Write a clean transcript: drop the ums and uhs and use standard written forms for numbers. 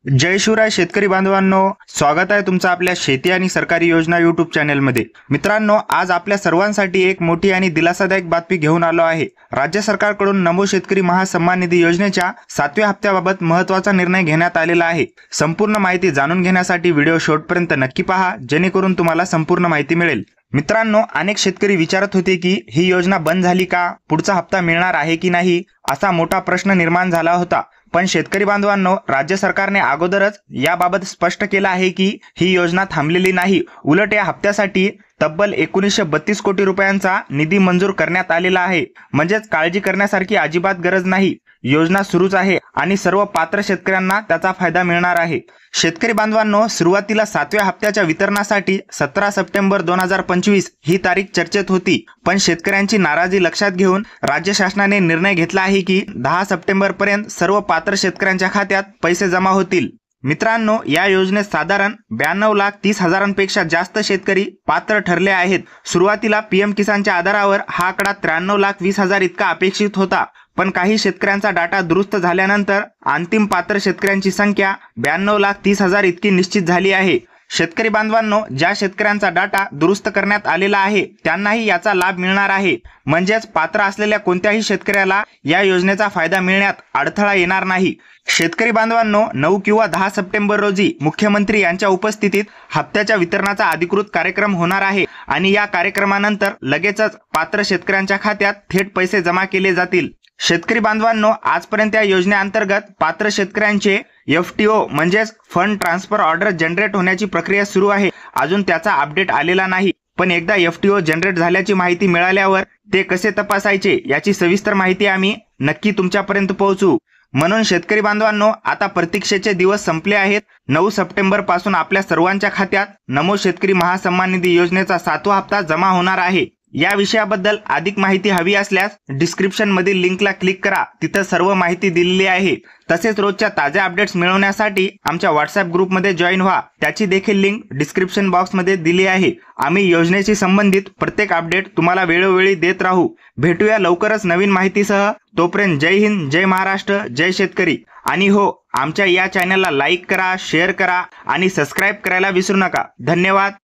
जय शिवराय शेतकरी बांधवांनो, स्वागत आहे तुमचं आपल्या शेती आणि सरकारी योजना यूट्यूब चॅनलमध्ये। मित्रांनो, आज आपल्या सर्वांसाठी एक मोठी आणि दिलासादायक बातमी घेऊन आलो आहे। राज्य सरकारकडून नमो शेतकरी महासन्मान निधी योजनेच्या 7व्या हप्त्याबाबत महत्त्वाचा निर्णय घेण्यात आलेला आहे। संपूर्ण माहिती जाणून घेण्यासाठी व्हिडिओ शेवटपर्यंत नक्की पहा, जेणेकरून तुम्हाला संपूर्ण माहिती मिळेल। मित्रांनो, अनेक शेतकरी विचारत होते की ही योजना बंद झाली का, पुढचा हप्ता मिळणार आहे की नाही, असा मोठा प्रश्न निर्माण झाला होता। पण शेतकरी बांधवांनो, राज्य सरकारने अगोदरच याबाबत स्पष्ट केलं आहे की ही योजना थांबलेली नाही। उलट या हप्त्यासाठी तब्बल 1932 कोटी रुपयांचा निधी मंजूर करण्यात आलेला आहे। म्हणजेच काळजी करण्यासारखी अजिबात गरज नाही, योजना सुरूच आहे आणि सर्व पात्र शेतकऱ्यांना त्याचा फायदा मिळणार आहे। शेतकरी बांधवांनो, सुरुवातीला 7व्या हप्त्याच्या वितरणासाठी 17 सप्टेंबर 2025 ही तारीख चर्चेत होती, पण शेतकऱ्यांची नाराजी लक्षात घेऊन राज्य शासनाने निर्णय घेतला आहे की 10 सप्टेंबर पर्यंत सर्व पात्र शेतकऱ्यांच्या खात्यात पैसे जमा होतील। मित्रांनो, या योजनेत साधारण 92,30,000पेक्षा जास्त शेतकरी पात्र ठरले आहेत। सुरुवातीला पीएम किसानच्या आधारावर हा आकडा 93,20,000 इतका अपेक्षित होता, पण काही शेतकऱ्यांचा डाटा दुरुस्त झाल्यानंतर अंतिम पात्र शेतकऱ्यांची संख्या 92,30,000 इतकी निश्चित झाली आहे। शेतकरी बांधवांनो, ज्या शेतकऱ्यांचा डाटा दुरुस्त करण्यात आलेला आहे त्यांनाही याचा लाभ मिळणार आहे। म्हणजेच पात्र असलेल्या कोणत्याही शेतकऱ्याला या योजनेचा फायदा मिळण्यात अडथळा येणार नाही। शेतकरी बांधवांनो, 9 किंवा 10 सप्टेंबर रोजी मुख्यमंत्री यांच्या उपस्थितीत हप्त्याच्या वितरणाचा अधिकृत कार्यक्रम होणार आहे आणि या कार्यक्रमानंतर लगेचच पात्र शेतकऱ्यांच्या खात्यात थेट पैसे जमा केले जातील। शेतकरी बांधवांनो, आजपर्यंत या योजनेअंतर्गत पात्र शेतकऱ्यांचे FTO म्हणजेच फंड ट्रान्सफर ऑर्डर जनरेट होण्याची प्रक्रिया सुरू आहे। अजून त्याचा अपडेट आलेला नाही, पण एकदा FTO जनरेट झाल्याची माहिती मिळाल्यावर ते कसे तपासायचे याची सविस्तर माहिती आम्ही नक्की तुमच्यापर्यंत पोहोचू। म्हणून शेतकरी बांधवांनो, आता प्रतीक्षेचे दिवस संपले आहेत। 9 सप्टेंबर पासून आपल्या सर्वांच्या खात्यात नमो शेतकरी महासन्मान निधी योजनेचा 7वा हप्ता जमा होणार आहे। या विषयाबद्दल अधिक माहिती हवी असल्यास डिस्क्रिप्शन मधील लिंकला क्लिक करा, तिथे सर्व माहिती दिलेली आहे। तसेच रोजच्या ताज्या अपडेट्स मिळवण्यासाठी आमच्या व्हॉट्सअप ग्रुपमध्ये जॉईन व्हा, त्याची देखील लिंक डिस्क्रिप्शन बॉक्समध्ये दिली आहे। आम्ही योजनेशी संबंधित प्रत्येक अपडेट तुम्हाला वेळोवेळी देत राहू। भेटूया लवकरच नवीन माहितीसह। तोपर्यंत जय हिंद, जय महाराष्ट्र, जय शेतकरी। आणि हो, आमच्या या चॅनलला लाईक करा, शेअर करा आणि सबस्क्राईब करायला विसरू नका। धन्यवाद।